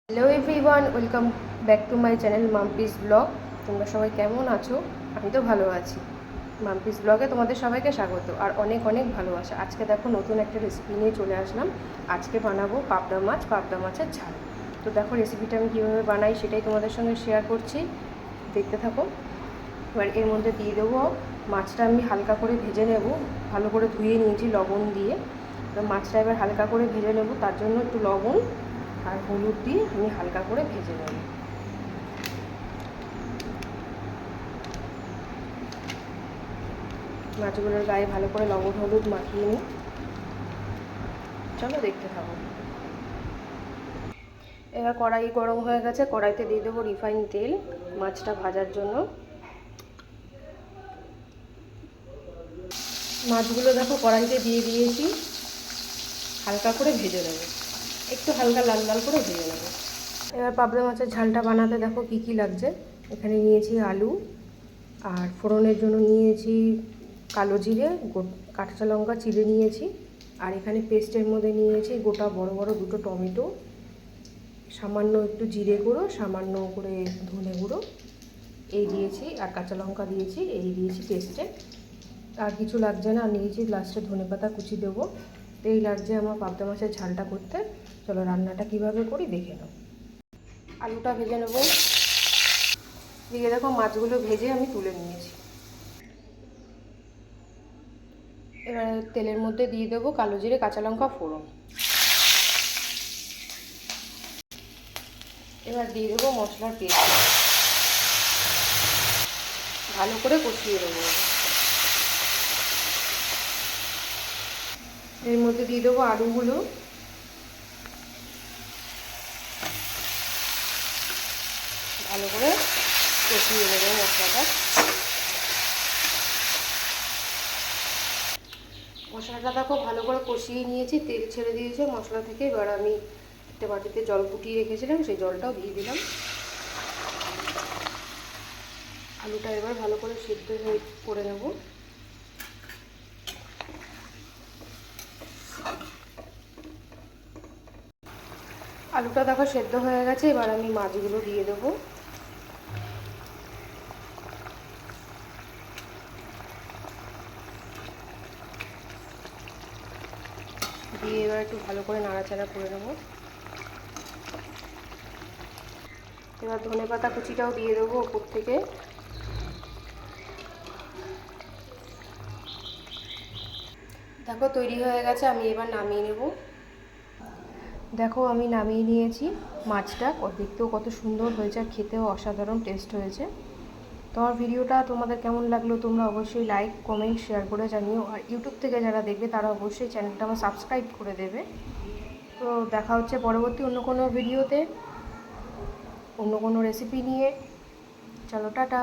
Hello everyone, welcome back to my channel Mampi's blog. তোমরা সবাই কেমন আছো? আমি তো ভালো আছি। মাম্পিস ব্লগে তোমাদের সবাইকে স্বাগত আর অনেক অনেক ভালোবাসা। আজকে দেখো নতুন একটা রেসিপি নিয়ে চলে আসলাম। আজকে বানাবো পাবদা মাছের ঝাল। তো দেখো রেসিপিটা আমি কীভাবে বানাই সেটাই তোমাদের সঙ্গে শেয়ার করছি, দেখতে থাকো। এবার এর মধ্যে দিয়ে দেবো মাছটা, আমি হালকা করে ভেজে নেব। ভালো করে ধুয়ে নিয়েছি লবণ দিয়ে। মাছটা এবার হালকা করে ভেজে নেব, তার জন্য একটু লবণ আর হলুদ দিয়ে আমি হালকা করে ভেজে নেব। মাছগুলোর গায়ে ভালো করে লবণ হলুদ মাখিয়ে নিই। চলো দেখতে থাকো। এবার কড়াই গরম হয়ে গেছে, কড়াইতে দিয়ে দেবো রিফাইন তেল মাছটা ভাজার জন্য। মাছগুলো দেখো কড়াইতে দিয়ে দিয়েছি, হালকা করে ভেজে নেব, একটু হালকা লাল লাল করে ভেজে নেব। এবার পাবদা মাছের ঝালটা বানাতে দেখো কী কী লাগছে। এখানে নিয়েছি আলু, আর ফোড়নের জন্য নিয়েছি কালো জিরে, কাঁচা লঙ্কা চিড়ে নিয়েছি, আর এখানে পেস্টের মধ্যে নিয়েছি গোটা বড় বড় দুটো টমেটো, সামান্য একটু জিরে গুঁড়ো, সামান্য করে ধনে গুঁড়ো এই দিয়েছি, আর কাঁচা লঙ্কা দিয়েছি, এই দিয়েছি পেস্টে। আর কিছু লাগছে না, নিয়েছি লাস্টে ধনেপাতা কুচি দেবো। তো এই লাগছে আমার পাবদা মাছের ঝালটা করতে। চলো রান্নাটা কীভাবে করি দেখে নাও। আলুটা ভেজে নেবো। দিয়ে দেখো মাছগুলো ভেজে আমি তুলে নিয়েছি। এবার তেলের মধ্যে দিয়ে দেবো কালো জিরে, কাঁচা লঙ্কা ফোড়ন। এবার দিয়ে দেবো মশলার পেস্ট, ভালো করে কষিয়ে দেবো। এর মধ্যে দিয়ে দেবো আলুগুলো, ভালো করে কষিয়ে দেবো মশলাটা। মশলাটা দেখো ভালো করে কষিয়ে নিয়েছি, তেল ছেড়ে দিয়েছে মশলা থেকে। এবার আমি একটা বাটিতে জল ফুটিয়ে রেখেছিলাম, সেই জলটাও দিয়ে দিলাম। আলুটা এবার ভালো করে সিদ্ধ করে নেব। আলুটা দেখো সেদ্ধ হয়ে গেছে, এবার আমি মাছগুলো দিয়ে দেবো। দিয়ে এবার একটু ভালো করে নাড়াচাড়া করে নেব। এবার ধনেপাতা কুচিটাও দিয়ে দেবো ওপর থেকে। দেখো তৈরি হয়ে গেছে, আমি এবার নামিয়ে নেব। দেখো আমি নামিয়ে নিয়েছি মাছটা, দেখতেও কত সুন্দর হয়েছে আর খেতেও অসাধারণ টেস্ট হয়েছে। তো আমার ভিডিওটা তোমাদের কেমন লাগলো তোমরা অবশ্যই লাইক কমেন্ট শেয়ার করে জানিও। আর ইউটিউব থেকে যারা দেখবে তারা অবশ্যই চ্যানেলটা আমার সাবস্ক্রাইব করে দেবে। তো দেখা হচ্ছে পরবর্তী অন্য কোনো ভিডিওতে, অন্য কোনো রেসিপি নিয়ে। চলো টাটা।